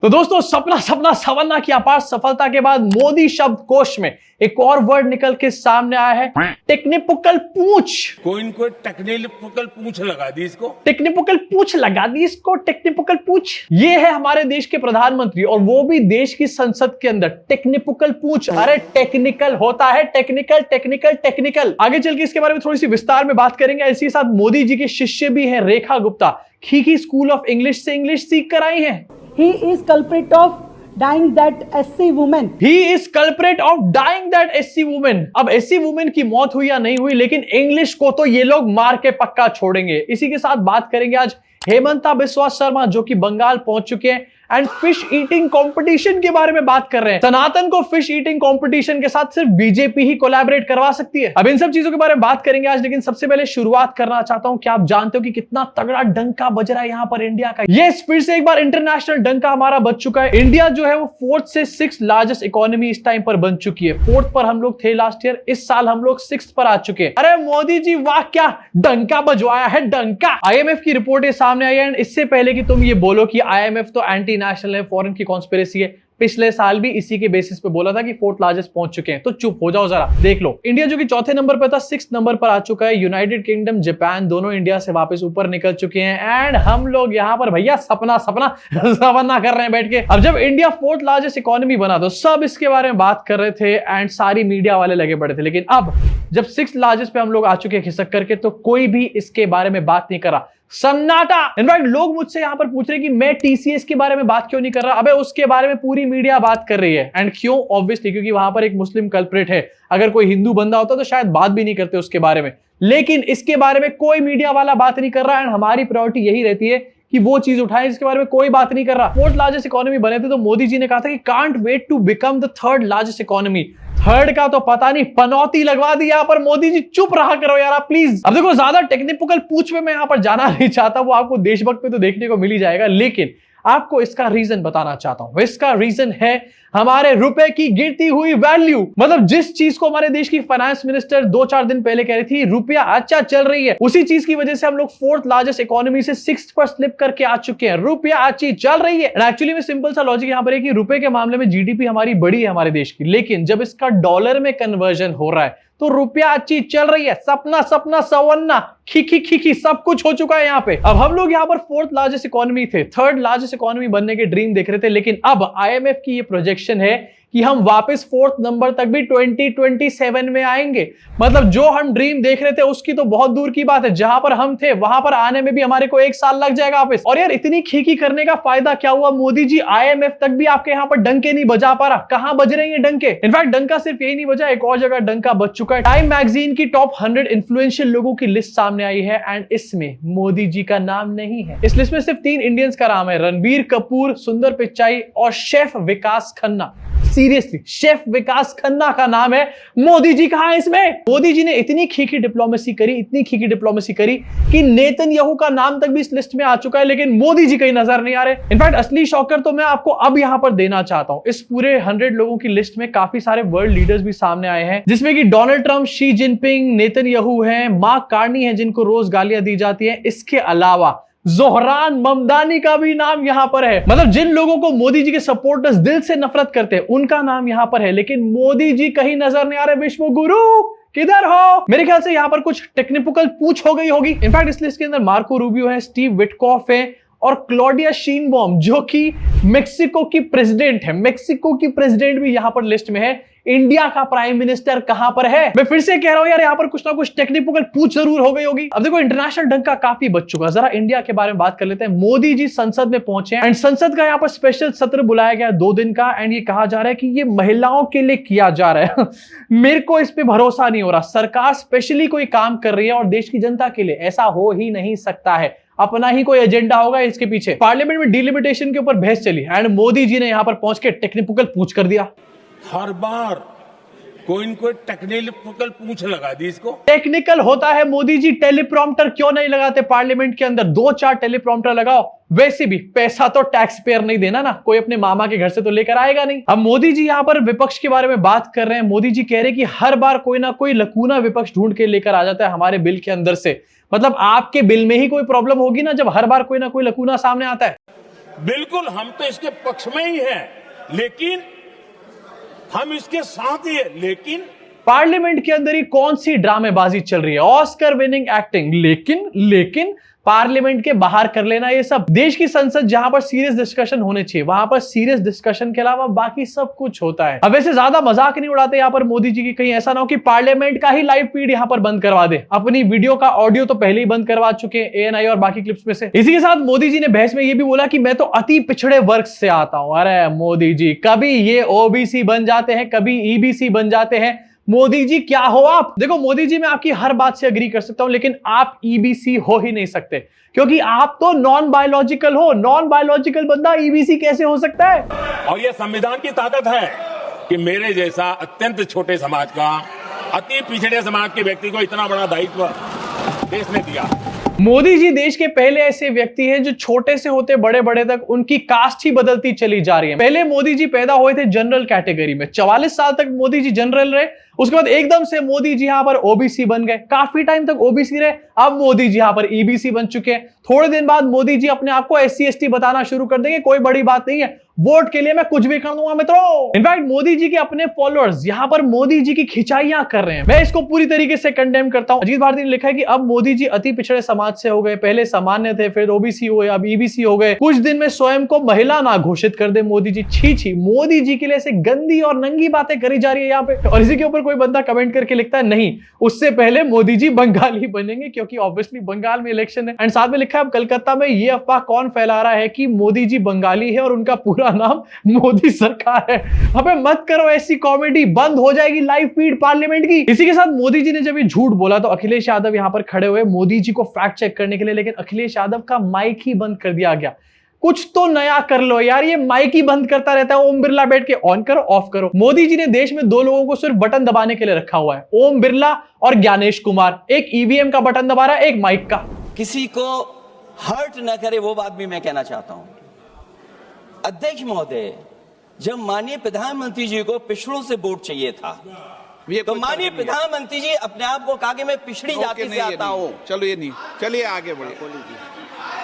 तो दोस्तों सपना सपना सवरना की अपार सफलता के बाद मोदी शब्द कोश में एक और वर्ड निकल के सामने आया है, टेक्निकल पूंछ। कोई न कोई टेक्निकल पूंछ लगा दी इसको, टेक्निकल पूंछ लगा दी इसको, टेक्निकल पूंछ। ये है हमारे देश के प्रधानमंत्री और वो भी देश की संसद के अंदर। टेक्निकल पूंछ, अरे टेक्निकल होता है, टेक्निकल टेक्निकल टेक्निकल। आगे चल के इसके बारे में थोड़ी सी विस्तार में बात करेंगे। इसी के साथ मोदी जी के शिष्य भी है Rekha Gupta, खीकी school of English से इंग्लिश सीख कर आई हैं। He is culprit of dying that SC woman. He is culprit of dying that SC woman. अब SC woman की मौत हुई या नहीं हुई, लेकिन इंग्लिश को तो ये लोग मार के पक्का छोड़ेंगे। इसी के साथ बात करेंगे आज हेमंता बिस्वा शर्मा जो कि बंगाल पहुंच चुके हैं एंड फिश ईटिंग कंपटीशन के बारे में बात कर रहे हैं। सनातन को फिश ईटिंग कंपटीशन के साथ सिर्फ बीजेपी ही कोलैबोरेट करवा सकती है। अब इन सब चीजों के बारे में बात करेंगे आज, लेकिन सबसे पहले शुरुआत करना चाहता हूं कि आप जानते हो कि कितना तगड़ा डंका बज रहा है यहां पर इंडिया का। यस, फिर से एक बार इंटरनेशनल डंका हमारा बज चुका है। इंडिया जो है वो 4th से 6th लार्जेस्ट इकोनॉमी इस टाइम पर बन चुकी है। 4th पर हम लोग थे लास्ट ईयर, इस साल हम लोग 6th पर आ चुके हैं। अरे मोदी जी वाह, क्या डंका बजवाया है, डंका। IMF की रिपोर्टें सामने आई है। इससे पहले कि तुम ये बोलो कि IMF तो एंटी नेशनल है, फॉरेन की कॉन्स्पिरेसी है, पिछले साल भी इसी के बेसिस पे बोला था कि 4th लार्जेस्ट पहुंच चुके हैं। तो चुप हो जाओ जरा, देख लो। इंडिया जो कि 4थे नंबर पर था 6th नंबर पर आ चुका है। यूनाइटेड किंगडम, जापान दोनों इंडिया से वापस ऊपर निकल चुके हैं एंड हम लोग यहाँ पर भैया सपना सपना सवरना कर रहे हैं बैठ के। अब जब इंडिया 4th लार्जेस्ट इकोनॉमी बना तो सब इसके बारे में बात कर रहे थे एंड सारी मीडिया वाले लगे पड़े थे, लेकिन अब जब 6th लार्जेस्ट पे हम लोग आ चुके हैं खिसक करके, तो कोई भी इसके बारे में बात नहीं कर रहा, सन्नाटा। इनफैक्ट लोग मुझसे यहां पर पूछ रहे हैं कि मैं TCS के बारे में बात क्यों नहीं कर रहा। अबे उसके बारे में पूरी मीडिया बात कर रही है। एंड क्यों? ऑब्वियसली क्योंकि वहां पर एक मुस्लिम कल्प्रिट है। अगर कोई हिंदू बंदा होता तो शायद बात भी नहीं करते उसके बारे में, लेकिन इसके बारे में कोई मीडिया वाला बात नहीं कर रहा। एंड हमारी प्रायोरिटी यही रहती है कि वो चीज उठाएं जिसके बारे में कोई बात नहीं कर रहा। 4th लार्जेस्ट इकोनॉमी बने थे तो मोदी जी ने कहा था कि can't wait to become the 3rd largest economy. 3rd का तो पता नहीं, पनौती लगवा दी यहाँ पर। मोदी जी चुप रहा करो यार प्लीज। अब देखो, ज्यादा टेक्निकल पूछ में मैं यहाँ पर जाना नहीं चाहता, वो आपको देशभक्त पे तो देखने को मिल ही जाएगा, लेकिन आपको इसका रीजन बताना चाहता हूं। इसका रीजन है हमारे रुपए की गिरती हुई वैल्यू। मतलब जिस चीज को हमारे देश की फाइनेंस मिनिस्टर 2-4 दिन पहले कह रही थी रुपया अच्छा चल रही है, उसी चीज की वजह से हम लोग 4th लार्जेस्ट इकोनॉमी से 6th पर स्लिप करके आ चुके हैं। रुपया अच्छी चल रही है। एक्चुअली में सिंपल सा लॉजिक यहां पर है कि रुपए के मामले में जीडीपी हमारी बड़ी है हमारे देश की, लेकिन जब इसका डॉलर में कन्वर्जन हो रहा है तो रुपया अच्छी चल रही है। सपना सपना सवन्ना खीखी खीखी सब कुछ हो चुका है यहाँ पे। अब हम लोग यहाँ पर 4th लार्जेस्ट इकोनॉमी थे, 3rd लार्जेस्ट इकोनॉमी बनने के ड्रीम देख रहे थे, लेकिन अब IMF की ये प्रोजेक्शन है कि हम वापस 4th नंबर तक भी 2027 में आएंगे। मतलब जो हम ड्रीम देख रहे थे उसकी तो बहुत दूर की बात है, जहां पर हम थे वहां पर आने में भी हमारे को 1 साल लग जाएगा वापस। और यार इतनी खीखी करने का फायदा क्या हुआ? मोदी जी IMF तक भी आपके यहाँ पर डंके नहीं बजा पा रहा। कहां बज रहे हैं डंके? इनफैक्ट डंका सिर्फ यही नहीं बजा, एक और जगह डंका बज चुका है। टाइम मैगजीन की टॉप 100 इन्फ्लुएंशियल लोगों की लिस्ट सामने आई है एंड इसमें मोदी जी का नाम नहीं है। इस लिस्ट में सिर्फ 3 इंडियंस का नाम है, रणबीर कपूर, सुंदर पिचाई और शेफ विकास खन्ना। सीरियसली, शेफ विकास खन्ना का नाम है, मोदी जी कहां है इसमें? मोदी जी ने इतनी खीखी डिप्लोमेसी करी, इतनी खीखी डिप्लोमेसी करी कि नेतन्याहू का नाम तक भी इस लिस्ट में आ चुका है, लेकिन मोदी जी कहीं नजर नहीं आ रहे। इनफैक्ट असली शॉकर तो मैं आपको अब यहां पर देना चाहता हूं। इस पूरे 100 लोगों की लिस्ट में काफी सारे वर्ल्ड लीडर्स भी सामने आए हैं, जिसमें कि Donald Trump, Xi Jinping, Netanyahu हैं, मार्क कार्नी है जिनको रोज गालियां दी जाती है। इसके अलावा जोहरान ममदानी का भी नाम यहां पर है। मतलब जिन लोगों को मोदी जी के सपोर्टर्स दिल से नफरत करते हैं उनका नाम यहां पर है, लेकिन मोदी जी कहीं नजर नहीं आ रहे। विश्व गुरु किधर हो? मेरे ख्याल से यहां पर कुछ टेक्निकल पूछ हो गई होगी। इनफैक्ट इस लिस्ट के अंदर मार्को रूबियो है, स्टीव विटकॉफ है और क्लॉडिया शीनबॉम जो कि मेक्सिको की प्रेसिडेंट है। मेक्सिको की प्रेसिडेंट भी यहां पर लिस्ट में है। इंडिया का प्राइम मिनिस्टर कहां पर है? मैं फिर से कह रहा हूं यार, यहां पर कुछ ना कुछ टेक्निकल पूछ जरूर हो गई होगी। अब देखो, इंटरनेशनल डंका काफी बच चुका, जरा इंडिया के बारे में बात कर लेते हैं। मोदी जी संसद में पहुंचे एंड संसद का यहां पर स्पेशल सत्र बुलाया गया 2 दिन का एंड ये कहा जा रहा है कि ये महिलाओं के लिए किया जा रहा है। मेरे को इस पे भरोसा नहीं हो रहा। सरकार स्पेशली कोई काम कर रही है और देश की जनता के लिए, ऐसा हो ही नहीं सकता है। अपना ही कोई एजेंडा होगा इसके पीछे। पार्लियामेंट में डिलिमिटेशन के ऊपर बहस चली एंड मोदी जी ने यहां पर पहुंच के टेक्निकल पूछ कर दिया। हर बार कोई न कोई टेक्निकल पूंछ लगा दी इसको। टेक्निकल होता है मोदी जी, टेलीप्रॉम्प्टर क्यों नहीं लगाते पार्लियामेंट के अंदर? 2-4 टेलीप्रॉम्प्टर लगाओ। वैसे भी पैसा तो टैक्स पेयर नहीं देना ना, कोई अपने मामा के घर से तो लेकर आएगा नहीं। अब मोदी जी यहां पर विपक्ष के बारे में बात कर रहे हैं। मोदी जी कह रहे हैं कि हर बार कोई ना कोई लकूना विपक्ष ढूंढ के लेकर आ जाता है हमारे बिल के अंदर से। मतलब आपके बिल में ही कोई प्रॉब्लम होगी ना जब हर बार कोई ना कोई लकूना सामने आता है। बिल्कुल हम तो इसके पक्ष में ही हैं, लेकिन हम इसके साथ ही है, लेकिन पार्लियामेंट के अंदर ही कौन सी ड्रामेबाजी चल रही है, ऑस्कर विनिंग एक्टिंग, लेकिन पार्लियामेंट के बाहर कर लेना ये सब। देश की संसद जहां पर सीरियस डिस्कशन होने चाहिए, वहां पर सीरियस डिस्कशन के अलावा बाकी सब कुछ होता है। अब वैसे ज्यादा मजाक नहीं उड़ाते यहां पर मोदी जी की, कहीं ऐसा ना हो कि पार्लियामेंट का ही लाइव फीड यहां पर बंद करवा दे। अपनी वीडियो का ऑडियो तो पहले ही बंद करवा चुके हैं ANI और बाकी क्लिप्स में से। इसी के साथ मोदी जी ने बहस में यह भी बोला कि मैं तो अति पिछड़े वर्ग से आता हूं। अरे मोदी जी, कभी ये OBC बन जाते हैं, कभी EBC बन जाते हैं। मोदी जी क्या हो आप? देखो मोदी जी, मैं आपकी हर बात से अग्री कर सकता हूं, लेकिन आप EBC हो ही नहीं सकते, क्योंकि आप तो नॉन बायोलॉजिकल हो। नॉन बायोलॉजिकल बंदा EBC कैसे हो सकता है? और यह संविधान की ताकत है कि मेरे जैसा अत्यंत छोटे समाज का, अति पिछड़े समाज के व्यक्ति को इतना बड़ा दायित्व देश ने दिया। मोदी जी देश के पहले ऐसे व्यक्ति हैं जो छोटे से होते बड़े बड़े तक उनकी कास्ट ही बदलती चली जा रही है। पहले मोदी जी पैदा हुए थे जनरल कैटेगरी में, 44 साल तक मोदी जी जनरल रहे, उसके बाद एकदम से मोदी जी यहां पर OBC बन गए, काफी टाइम तक OBC रहे, अब मोदी जी यहां पर EBC बन चुके हैं। थोड़े दिन बाद मोदी जी अपने आप को SC ST बताना शुरू कर देंगे, कोई बड़ी बात नहीं है, वोट के लिए मैं कुछ भी कर दूंगा मित्रों। इनफैक्ट मोदी जी के अपने फॉलोअर्स यहां पर मोदी जी की खिंचाइयां कर रहे हैं। मैं इसको पूरी तरीके से कंडेम करता हूं। अजीत भारती ने लिखा है कि अब मोदी जी अति पिछड़े समाज से हो गए, पहले सामान्य थे, फिर OBC हुए, अब EBC हो गए, कुछ दिन में स्वयं को महिला ना घोषित कर दे मोदी जी। छी, मोदी जी के लिए ऐसे गंदी और नंगी बातें करी जा रही है यहाँ पे। और इसी के ऊपर कोई बंदा कमेंट करके लिखता है नहीं, उससे पहले मोदी जी बंगाली बनेंगे, क्योंकि ऑब्वियसली बंगाल में इलेक्शन है। एंड साथ में लिखा है अब कलकत्ता में ये अफवाह कौन फैला रहा है कि मोदी जी बंगाली है और उनका पूरा नाम मोदी सरकार है। अबे मत करो ऐसी कॉमेडी, बंद हो जाएगी लाइव फीड पार्लियामेंट की। इसी के साथ मोदी जी ने जब ये झूठ बोला तो अखिलेश यादव यहां पर खड़े हुए मोदी जी को फैक्ट चेक करने के लिए, लेकिन अखिलेश यादव का माइक ही बंद कर दिया गया। कुछ तो नया कर लो यार, ये माइक ही बंद करता रहता है। ओम बिरला बैठ के ऑन करो ऑफ करो। मोदी जी ने देश में दो लोगों को सिर्फ बटन दबाने के लिए रखा हुआ है, ओम बिरला और ज्ञानेश कुमार। एक EVM का बटन दबा रहा है, एक माइक का। किसी को हर्ट न करे वो बात भी मैं कहना चाहता हूं। अध्यक्ष महोदय, जब माननीय प्रधानमंत्री जी को पिछड़ों से वोट चाहिए था, तो माननीय प्रधानमंत्री जी अपने आप को कहा कि मैं पिछड़ी जाति से आता हूं। चलो ये नहीं, चलिए आगे बढ़िए।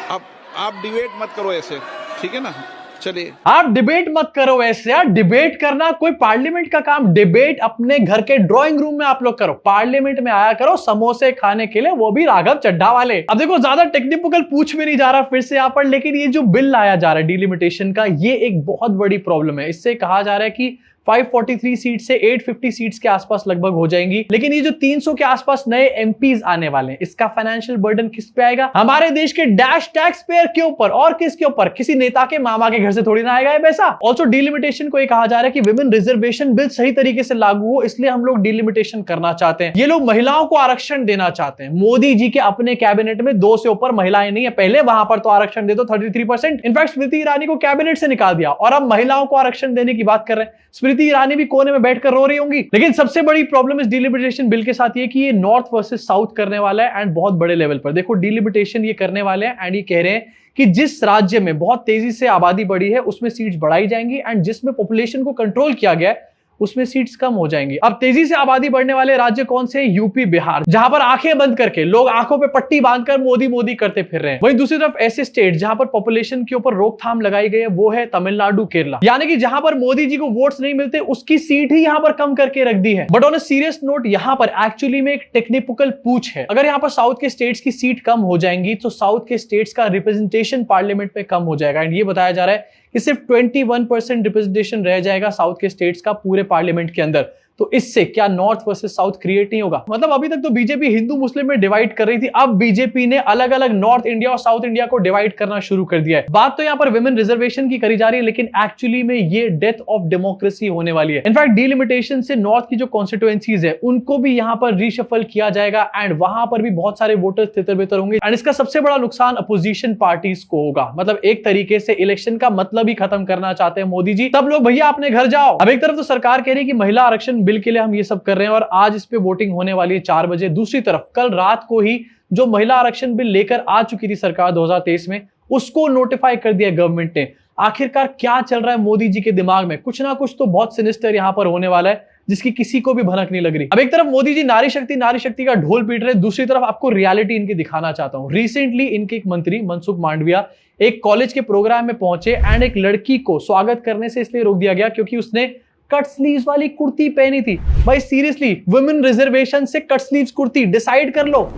अब आप डिबेट मत करो ऐसे, ठीक है ना? चलिए आप डिबेट मत करो ऐसे यार। डिबेट करना कोई पार्लियामेंट का काम? डिबेट अपने घर के ड्राइंग रूम में आप लोग करो, पार्लियामेंट में आया करो समोसे खाने के लिए, वो भी राघव चड्ढा वाले। अब देखो ज्यादा टेक्निकल पूछ भी नहीं जा रहा फिर से यहाँ पर, लेकिन ये जो बिल लाया जा रहा है डिलिमिटेशन का, ये एक बहुत बड़ी प्रॉब्लम है। इससे कहा जा रहा है कि 543 सीट से 850 सीट्स के आसपास लगभग हो जाएंगी। लेकिन ये जो 300 के आसपास नए MPs आने वाले हैं, इसका फाइनेंशियल बर्डन किस पे आएगा? हमारे देश के डैश टैक्स पेयर के ऊपर। और किसके ऊपर? किसी नेता के मामा के घर से थोड़ी ना आएगा ये पैसा। ऑल्सो डिलिमिटेशन को ये कहा जा रहा है कि विमेन रिजर्वेशन बिल सही तरीके से लागू हो, इसलिए हम लोग डिलिमिटेशन करना चाहते हैं। ये लोग महिलाओं को आरक्षण देना चाहते हैं। मोदी जी के अपने कैबिनेट में 2 से ऊपर महिलाएं नहीं है। पहले वहां पर तो आरक्षण दे दो 33%। इनफैक्ट स्मृति ईरानी को कैबिनेट से निकाल दिया और अब महिलाओं को आरक्षण देने की बात कर रहे हैं। स्मृति ईरानी भी कोने में बैठकर रो रही होंगी। लेकिन सबसे बड़ी प्रॉब्लम इस डिलिमिटेशन बिल के साथ ये कि ये नॉर्थ वर्सेस साउथ करने वाला है, एंड बहुत बड़े लेवल पर। देखो डिलिमिटेशन ये करने वाले हैं एंड ये कह रहे हैं कि जिस राज्य में बहुत तेजी से आबादी बढ़ी है उसमें सीट्स बढ़ाई जाएंगी, एंड जिसमें पॉपुलेशन को कंट्रोल किया गया है उसमें सीट्स कम हो जाएंगी। अब तेजी से आबादी बढ़ने वाले राज्य कौन से? यूपी, बिहार, जहां पर आंखें बंद करके लोग आंखों पे पट्टी बांधकर मोदी मोदी करते फिर रहे हैं। वहीं दूसरी तरफ ऐसे स्टेट जहां पर पॉपुलेशन के ऊपर रोकथाम लगाई गई है, वो है तमिलनाडु, केरला। यानी कि जहां पर मोदी जी को वोट्स नहीं मिलते उसकी सीट ही यहां पर कम करके रख दी है। But on a serious note, यहां पर एक्चुअली में एक टेक्निकल पूछ है। अगर यहां पर साउथ के स्टेट्स की सीट कम हो जाएंगी तो साउथ के स्टेट्स का रिप्रेजेंटेशन पार्लियामेंट में कम हो जाएगा, एंड ये बताया जा रहा है कि सिर्फ 21% रिप्रेजेंटेशन रह जाएगा साउथ के स्टेट्स का पूरे पार्लियामेंट के अंदर। तो इससे क्या नॉर्थ वर्सेस साउथ क्रिएट नहीं होगा? मतलब अभी तक तो बीजेपी हिंदू मुस्लिम में डिवाइड कर रही थी, अब बीजेपी ने अलग अलग नॉर्थ इंडिया और साउथ इंडिया को डिवाइड करना शुरू कर दिया है। बात तो यहाँ पर विमेन रिजर्वेशन की करी जा रही है, लेकिन एक्चुअली में ये डेथ ऑफ डेमोक्रेसी होने वाली है। इनफैक्ट डिलिमिटेशन से नॉर्थ की जो कॉन्स्टिट्यूएंसीज है उनको भी यहाँ पर रीशफल किया जाएगा, एंड वहां पर भी बहुत सारे वोटर्स तितर बितर होंगे, एंड इसका सबसे बड़ा नुकसान अपोजिशन पार्टीज को होगा। मतलब एक तरीके से इलेक्शन का मतलब ही खत्म करना चाहते हैं मोदी जी। तब लोग भैया अपने घर जाओ। अब एक तरफ तो सरकार कह रही है कि महिला आरक्षण बिल के लिए हम ये सब कर रहे हैं और आज इस पे वोटिंग होने वाली है 4 बजे। दूसरी तरफ कल रात को ही जो महिला आरक्षण बिल लेकर आ चुकी थी सरकार 2023 में, उसको नोटिफाई कर दिया गवर्नमेंट ने। आखिरकार क्या चल रहा है मोदी जी के दिमाग में? कुछ ना कुछ तो बहुत सिनिस्टर यहां पर होने वाला है जिसकी किसी को भी भनक नहीं लग रही। अब एक तरफ मोदी जी नारी शक्ति का ढोल पीट रहे, दूसरी तरफ आपको रियलिटी इनकी दिखाना चाहता हूं। रिसेंटली इनके एक मंत्री मनसुख मांडविया एक कॉलेज के प्रोग्राम में पहुंचे एंड एक लड़की को स्वागत करने से इसलिए रोक दिया गया क्योंकि उसने कट स्लीव्स वाली कुर्ती पहनी थी। भाई सीरियसली, वुमेन रिजर्वेशन से कट स्लीव्स कुर्ती, डिसाइड कर लो।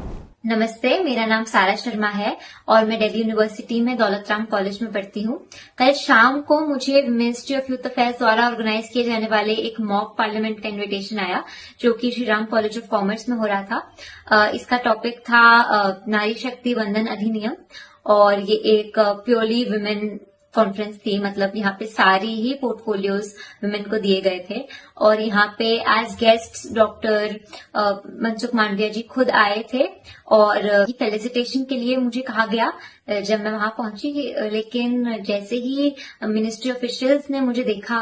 नमस्ते, मेरा नाम सारा शर्मा है और मैं दिल्ली यूनिवर्सिटी में दौलत राम कॉलेज में पढ़ती हूँ। कल शाम को मुझे मिनिस्ट्री ऑफ यूथ अफेयर्स द्वारा ऑर्गेनाइज किए जाने वाले एक मॉक पार्लियामेंट का इनविटेशन आया, जो कि Shri Ram college of commerce में हो रहा था। इसका टॉपिक था नारी शक्ति वंदन अधिनियम, और ये एक प्योरली वुमेन कॉन्फ्रेंस थी। मतलब यहाँ पे सारी ही पोर्टफोलियोज वुमेन को दिए गए थे, और यहाँ पे as guest doctor Mansukh Mandaviya ji खुद आए थे, और फेलिसिटेशन के लिए मुझे कहा गया जब मैं वहां पहुंची। लेकिन जैसे ही मिनिस्ट्री ऑफिशियल्स ने मुझे देखा,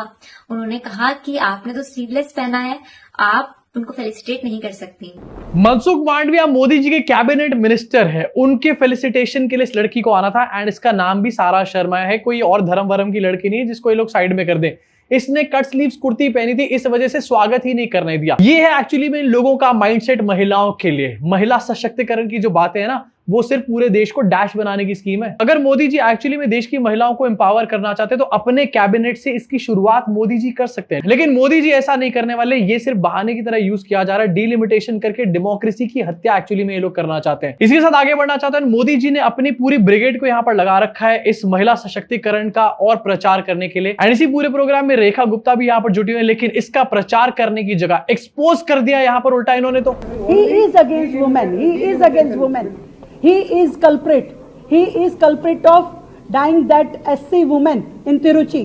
उन्होंने कहा कि आपने तो स्लीवलेस पहना है, आप उनको फेलिसिटेट नहीं कर सकती। मनसुख मांडविया मोदी जी के कैबिनेट मिनिस्टर है, उनके फेलिसिटेशन के लिए इस लड़की को आना था एंड इसका नाम भी सारा शर्मा है। कोई और धर्म वरम की लड़की नहीं है जिसको ये लोग साइड में कर दें। इसने कट स्लीव्स कुर्ती पहनी थी, इस वजह से स्वागत ही नहीं करने दिया। ये है एक्चुअली में इन लोगों का माइंडसेट महिलाओं के लिए। महिला सशक्तिकरण की जो बातें है ना, वो सिर्फ पूरे देश को डैश बनाने की स्कीम है। अगर मोदी जी एक्चुअली में देश की महिलाओं को एम्पावर करना चाहते तो अपने कैबिनेट से इसकी शुरुआत मोदी जी कर सकते हैं, लेकिन मोदी जी ऐसा नहीं करने वाले। ये सिर्फ बहाने की तरह यूज किया जा रहा है, डिलिमिटेशन करके डेमोक्रेसी की हत्या एक्चुअली में ये लोग करना चाहते हैं। इसके साथ आगे बढ़ना चाहते हैं। मोदी जी ने अपनी पूरी ब्रिगेड को यहाँ पर लगा रखा है इस महिला सशक्तिकरण का और प्रचार करने के लिए। एंड इसी पूरे प्रोग्राम में रेखा गुप्ता भी यहाँ पर जुटी हुई है, लेकिन इसका प्रचार करने की जगह एक्सपोज कर दिया यहाँ पर उल्टा इन्होंने। तो He is against women. He is against women. He is culprit. He is culprit of dying that SC woman in Tiruchi.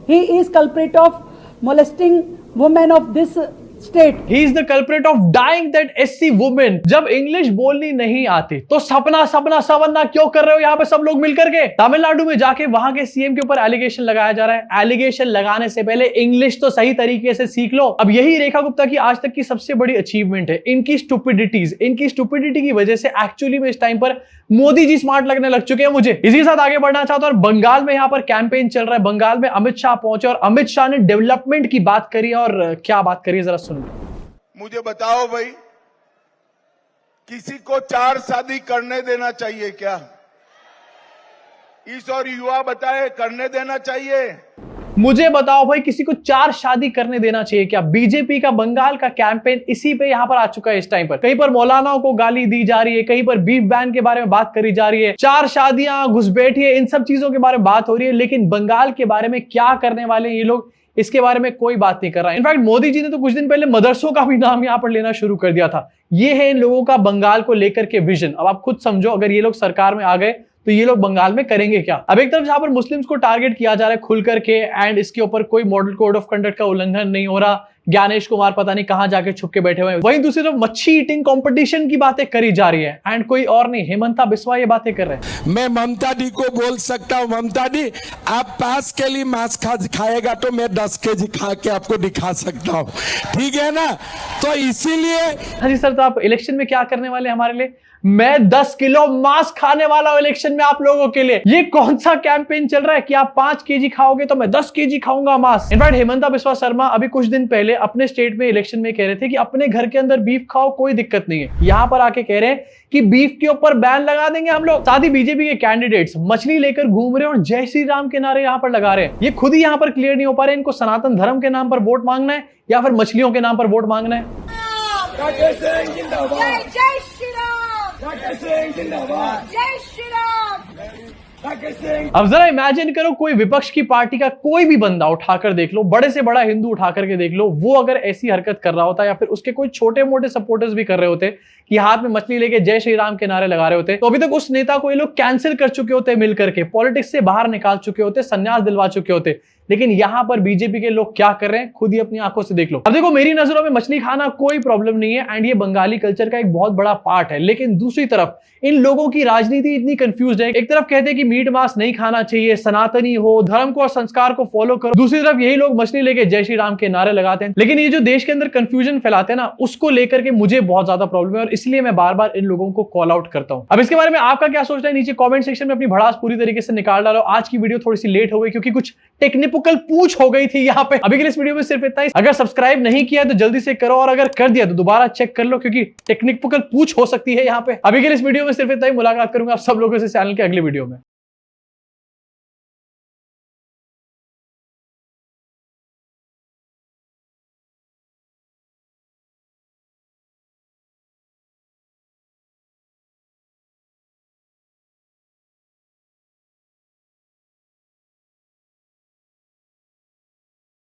He is culprit of molesting women of this state. He is the culprit of dying that SC woman. जब English बोलनी नहीं आती तो सपना सपना सवरना क्यों कर रहे हो यहाँ पे सब लोग मिलकर के? तमिलनाडु में जाके वहां के सीएम के ऊपर एलिगेशन लगाया जा रहा है। एलिगेशन लगाने से पहले इंग्लिश तो सही तरीके से सीख लो। अब यही रेखा गुप्ता की आज तक की सबसे बड़ी अचीवमेंट है, इनकी स्टुपिडिटीज। इनकी स्टुपिडिटी की वजह से एक्चुअली में इस टाइम पर मोदी जी स्मार्ट लगने लग चुके हैं मुझे। इसी के साथ आगे बढ़ना चाहता हूं। और बंगाल में यहाँ पर कैंपेन चल रहा है। बंगाल में अमित शाह पहुंचे और अमित शाह ने डेवलपमेंट की बात करी और क्या बात करी जरा सुनो। मुझे बताओ भाई, किसी को 4 शादी करने देना चाहिए क्या? इस और युवा बताए, करने देना चाहिए? मुझे बताओ भाई, किसी को 4 शादी करने देना चाहिए क्या? बीजेपी का बंगाल का कैंपेन इसी पे यहां पर आ चुका है इस टाइम पर। कहीं पर मौलानाओं को गाली दी जा रही है, कहीं पर बीफ बैन के बारे में बात करी जा रही है, 4 शादियां, घुसपैठिए, इन सब चीजों के बारे में बात हो रही है, लेकिन बंगाल के बारे में क्या करने वाले ये लोग, इसके बारे में कोई बात नहीं कर रहा है। इनफैक्ट मोदी जी ने तो कुछ दिन पहले मदरसों का भी नाम यहां पर लेना शुरू कर दिया था। ये है इन लोगों का बंगाल को लेकर के विजन। अब आप खुद समझो, अगर ये लोग सरकार में आ गए तो ये लोग बंगाल में करेंगे क्या? अब एक तरफ जहां पर मुस्लिम्स को टारगेट किया जा रहा है खुल करके एंड इसके ऊपर कोई मॉडल कोड ऑफ कंडक्ट का उल्लंघन नहीं हो रहा, ज्ञानेश कुमार पता नहीं कहां जाके छुप के बैठे हुए हैं, वहीं दूसरी तरफ मच्छी ईटिंग कंपटीशन की बातें करी जा रही है एंड कोई और नहीं, हेमंता बिस्वा ये बातें कर रहे हैं। मैं ममता दी को बोल सकता हूँ, ममता दी आप 5 के लिए मांस खाएगा तो मैं 10 केजी खा के आपको दिखा सकता हूँ, ठीक है ना? तो इसीलिए हाँ जी सर, तो आप इलेक्शन में क्या करने वाले हमारे लिए? मैं 10 किलो मांस खाने वाला हूं इलेक्शन में आप लोगों के लिए। ये कौन सा कैंपेन चल रहा है कि आप 5 केजी खाओगे तो मैं 10 केजी खाऊंगा मांस? इनफैक्ट हेमंता बिस्वा शर्मा अभी कुछ दिन पहले अपने स्टेट में इलेक्शन में कह रहे थे कि अपने घर के अंदर बीफ खाओ, कोई दिक्कत नहीं है। यहां पर आके कह रहे हैं कि बीफ के ऊपर बैन लगा देंगे हम लोग। साथ ही बीजेपी के कैंडिडेट्स मछली लेकर घूम रहे हैं और जय श्री राम के नारे यहां पर लगा रहे हैं। ये खुद ही यहां पर क्लियर नहीं हो पा रहे इनको सनातन धर्म के नाम पर वोट मांगना है या फिर मछलियों के नाम पर वोट मांगना है। जय श्री राम, जय श्री राम। अब जरा इमेजिन करो, कोई विपक्ष की पार्टी का कोई भी बंदा उठाकर देख लो, बड़े से बड़ा हिंदू उठाकर के देख लो, वो अगर ऐसी हरकत कर रहा होता या फिर उसके कोई छोटे मोटे सपोर्टर्स भी कर रहे होते कि हाथ में मछली लेके जय श्री राम के नारे लगा रहे होते, तो अभी तक उस नेता को ये लोग कैंसिल कर चुके होते, मिलकर के पॉलिटिक्स से बाहर निकाल चुके होते, संन्यास दिलवा चुके होते। लेकिन यहां पर बीजेपी के लोग क्या कर रहे हैं, खुद ही अपनी आंखों से देख लो। अब देखो, मेरी नजरों में मछली खाना कोई प्रॉब्लम नहीं है एंड ये बंगाली कल्चर का एक बहुत बड़ा पार्ट है, लेकिन दूसरी तरफ इन लोगों की राजनीति इतनी कंफ्यूज है। एक तरफ कहते हैं कि मीट मांस नहीं खाना चाहिए, सनातनी हो, धर्म को और संस्कार को फॉलो करो, दूसरी तरफ यही लोग मछली लेके जय श्री राम के नारे लगाते हैं। लेकिन ये जो देश के अंदर कंफ्यूजन फैलाते हैं ना, उसको लेकर के मुझे बहुत ज्यादा प्रॉब्लम है और इसलिए मैं बार बार इन लोगों को कॉल आउट करता हूं। अब इसके बारे में आपका क्या सोचना है, नीचे कॉमेंट सेक्शन में अपनी भड़ास पूरी तरीके से निकाल डालो। आज की वीडियो थोड़ी सी लेट हो गई क्योंकि कुछ टेक्निकल पूछ हो गई थी यहाँ पे। अभी के लिए इस वीडियो में सिर्फ इतना ही। अगर सब्सक्राइब नहीं किया तो जल्दी से करो और अगर कर दिया तो दोबारा चेक कर लो क्योंकि टेक्निकल पूछ हो सकती है यहाँ पे। अभी के लिए इस वीडियो में सिर्फ इतना ही। मुलाकात करूंगा आप सब लोगों से चैनल के अगले वीडियो में।